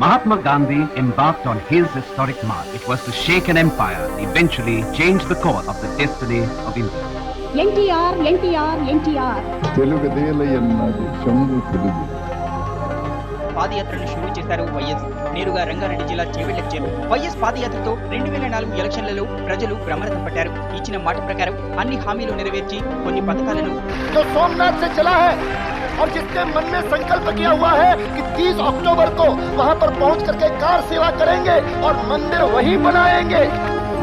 Mahatma Gandhi embarked on his historic march. It was to shake an empire and eventually change the course of the destiny of India. NTR, NTR, NTR. తెలుగుదేలయన్నది Shambhu Telugu. పాదయాత్రను షురూ చేశారు YS. నేరుగా రంగారెడ్డి జిల్లా చేవెళ్లకు చేరు. YS పాదయాత్రతో 2004 ఎలక్షన్లలో ప్రజలు బ్రహ్మరథం పట్టారు. ఇచ్చిన మాట ప్రకారం అన్ని హామీలు నెరవేర్చి కొన్ని పథకాలను जो सोमनाथ से चला है और जिसके मन में संकल्प किया हुआ है कि 30 अक्टूबर को वहां पर पहुंच करके कार सेवा करेंगे और मंदिर वही बनाएंगे।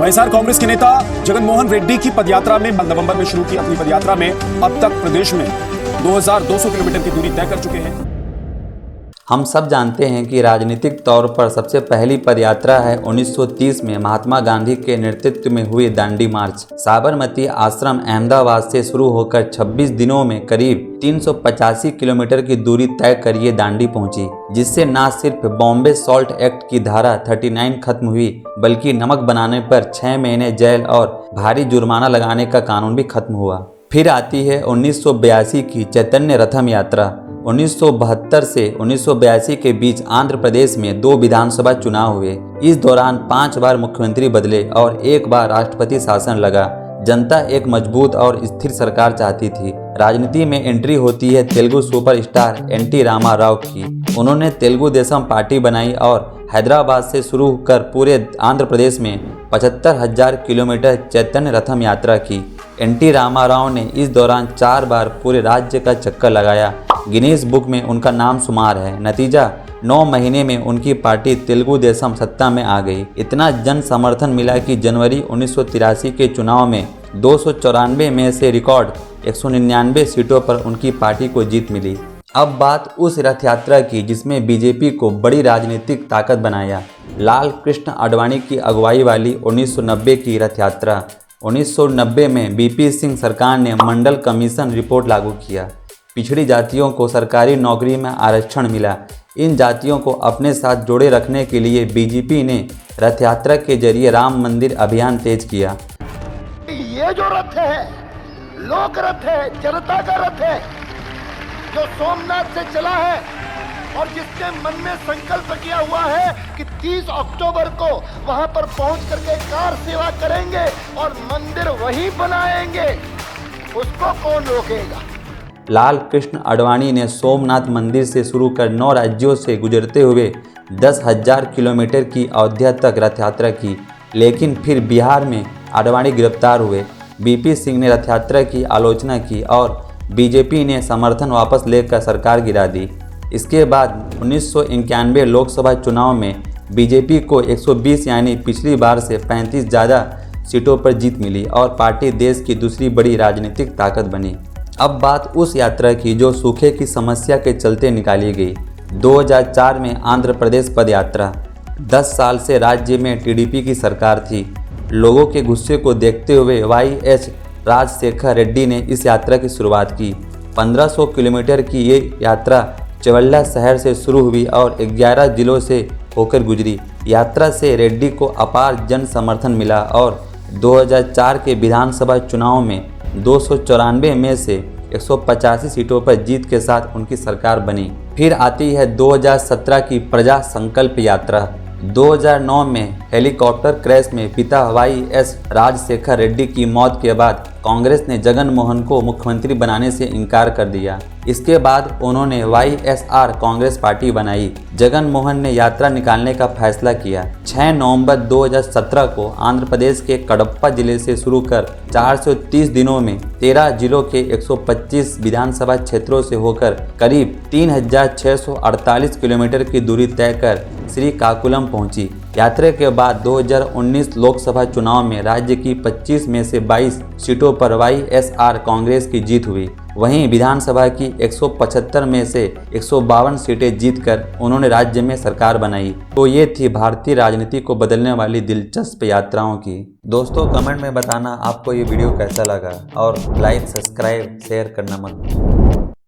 वैएसआर कांग्रेस के नेता जगनमोहन रेड्डी की पदयात्रा में नवंबर में शुरू की अपनी पदयात्रा में अब तक प्रदेश में 2200 किलोमीटर की दूरी तय कर चुके हैं। हम सब जानते हैं कि राजनीतिक तौर पर सबसे पहली पदयात्रा है 1930 में महात्मा गांधी के नेतृत्व में हुई दांडी मार्च। साबरमती आश्रम अहमदाबाद से शुरू होकर 26 दिनों में करीब 385 किलोमीटर की दूरी तय कर ये दांडी पहुंची, जिससे न सिर्फ बॉम्बे सॉल्ट एक्ट की धारा 39 खत्म हुई, बल्कि नमक बनाने पर 6 महीने जेल और भारी जुर्माना लगाने का कानून भी खत्म हुआ। फिर आती है 1982 की चैतन्य रथम यात्रा। 1972 से 1982 के बीच आंध्र प्रदेश में 2 विधानसभा चुनाव हुए। इस दौरान 5 बार मुख्यमंत्री बदले और 1 बार राष्ट्रपति शासन लगा। जनता एक मजबूत और स्थिर सरकार चाहती थी। राजनीति में एंट्री होती है तेलुगु सुपरस्टार एनटी रामाराव की। उन्होंने तेलुगु देशम पार्टी बनाई और हैदराबाद से शुरू कर पूरे आंध्र प्रदेश में 75,000 किलोमीटर चैतन्य रथम यात्रा की। एनटी रामाराव ने इस दौरान 4 बार पूरे राज्य का चक्कर लगाया। गिनीज बुक में उनका नाम शुमार है। नतीजा 9 महीने में उनकी पार्टी तेलुगु देशम सत्ता में आ गई। इतना जन समर्थन मिला कि जनवरी 1983 के चुनाव में 294 में से रिकॉर्ड 199 सीटों पर उनकी पार्टी को जीत मिली। अब बात उस रथ यात्रा की जिसमें बीजेपी को बड़ी राजनीतिक ताकत बनाया। लाल कृष्ण आडवाणी की अगुवाई वाली 1990 की रथ यात्रा। 1990 में बीपी सिंह सरकार ने मंडल कमीशन रिपोर्ट लागू किया। पिछड़ी जातियों को सरकारी नौकरी में आरक्षण मिला। इन जातियों को अपने साथ जोड़े रखने के लिए बीजेपी ने रथ यात्रा के जरिए राम मंदिर अभियान तेज किया। ये जो रथ है लोक रथ है, जनता का रथ है, जो सोमनाथ से चला है और जिसके मन में संकल्प किया हुआ है कि 30 अक्टूबर को वहां पर पहुंच करके कार सेवा करेंगे और मंदिर वही बनाएंगे, उसको कौन रोकेगा। लाल कृष्ण आडवाणी ने सोमनाथ मंदिर से शुरू कर 9 राज्यों से गुजरते हुए 10,000 किलोमीटर की अयोध्या तक रथ यात्रा की, लेकिन फिर बिहार में आडवाणी गिरफ्तार हुए। बीपी सिंह ने रथ यात्रा की आलोचना की और बीजेपी ने समर्थन वापस लेकर सरकार गिरा दी। इसके बाद 1991 लोकसभा चुनाव में बीजेपी को 120 यानी पिछली बार से 35 ज़्यादा सीटों पर जीत मिली और पार्टी देश की दूसरी बड़ी राजनीतिक ताकत बनी। अब बात उस यात्रा की जो सूखे की समस्या के चलते निकाली गई। 2004 में आंध्र प्रदेश पदयात्रा। 10 साल से राज्य में टीडीपी की सरकार थी। लोगों के गुस्से को देखते हुए वाईएस राजशेखर रेड्डी ने इस यात्रा की शुरुआत की। 1500 किलोमीटर की ये यात्रा चेवल्ला शहर से शुरू हुई और 11 जिलों से होकर गुजरी। यात्रा से रेड्डी को अपार जन समर्थन मिला और 2004 के विधानसभा चुनाव में 294 में से 185 सीटों पर जीत के साथ उनकी सरकार बनी। फिर आती है 2017 की प्रजा संकल्प यात्रा। 2009 में हेलीकॉप्टर क्रैश में पिता वाईएस राजशेखर रेड्डी की मौत के बाद कांग्रेस ने जगन मोहन को मुख्यमंत्री बनाने से इनकार कर दिया। इसके बाद उन्होंने वाईएसआर कांग्रेस पार्टी बनाई। जगन मोहन ने यात्रा निकालने का फैसला किया। 6 नवंबर 2017 को आंध्र प्रदेश के कडप्पा जिले से शुरू कर 430 दिनों में 13 जिलों के 125 विधानसभा क्षेत्रों से होकर करीब 3,648 किलोमीटर की दूरी तय कर श्रीकाकुलम पहुंची। यात्रा के बाद 2019 लोकसभा चुनाव में राज्य की 25 में से 22 सीटों पर वाईएसआर कांग्रेस की जीत हुई। वहीं विधानसभा की 175 में से 152 सीटें जीतकर उन्होंने राज्य में सरकार बनाई। तो ये थी भारतीय राजनीति को बदलने वाली दिलचस्प यात्राओं की। दोस्तों कमेंट में बताना आपको ये वीडियो कैसा लगा और लाइक सब्सक्राइब शेयर करना मत भूलिए।